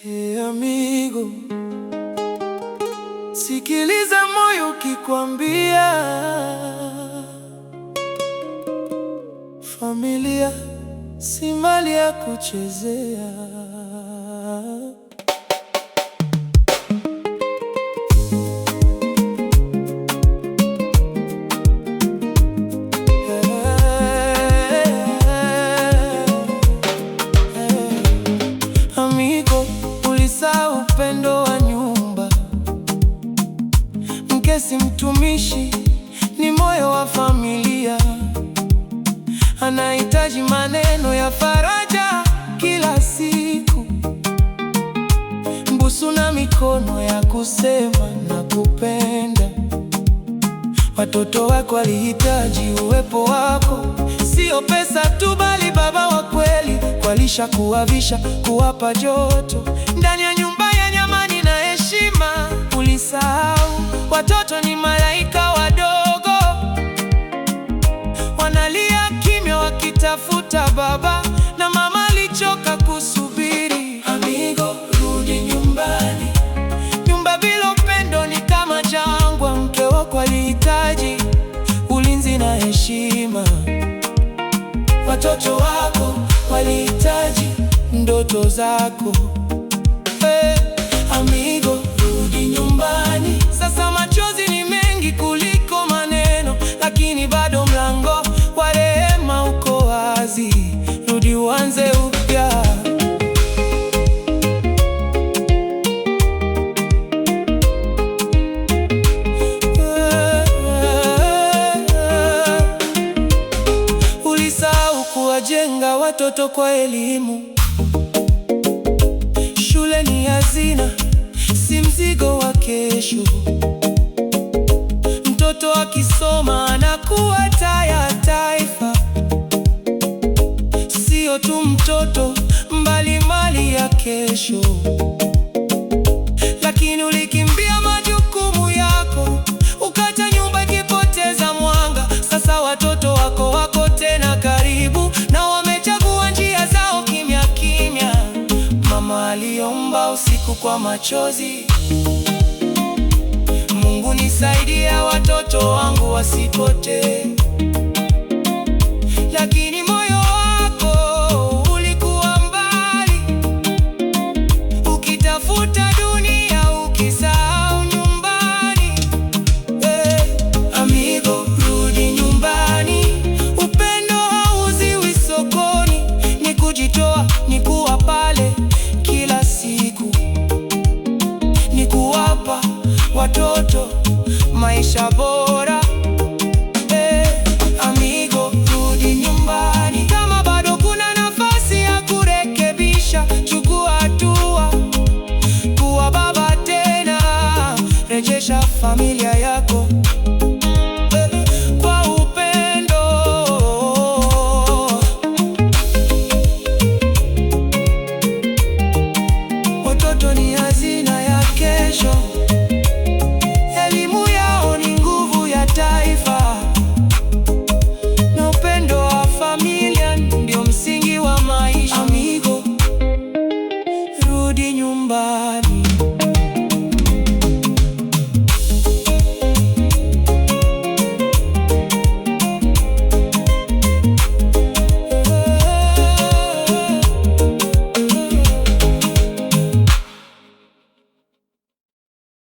Hey amigo, sikiliza moyo ukikwambia, familia si mali ya kuchezea. Amigo, ulisahau upendo wa nyumba. Mke si mtumishi, ni moyo wa familia. Anahitaji maneno ya faraja kila siku, mbusu na mikono ya kusema na kupenda. Watoto wako walihitaji uwepo wako, sio pesa tu, bali baba wa kweli, kuwalisha, kuwavisha, kuwapa joto ndani ya nyumba yenye amani na heshima. Ulisahau watoto ni malaika wadogo, wanalia kimya wakitafuta baba, na mama alichoka kusubiri. Amigo, rudi nyumbani. Nyumba bila upendo ni kama jangwa. Mke wako alihitaji ulinzi na heshima. Watoto wako walihitaji ndoto zako. Amigo, rudi nyumbani. Sasa machozi ni mengi kuliko maneno, lakini bado mlango wa rehema uko wazi. Rudi uanze upya. Ulisahau kuwajenga watoto kwa elimu. Shule ni hazina, si mzigo wa kesho. Mtoto akisoma anakuwa taa ya taifa, sio tu mtoto, mbali mali ya kesho. Lakini ulikimbia majukumu yako, ukata nyumba ikipoteza mwanga. Sasa watoto wako wako tena karibu, na wamechagua njia zao kimya kimya. Mama aliomba usiku kwa machozi, Mungu nisaidia watoto wangu wasipotee. Lakini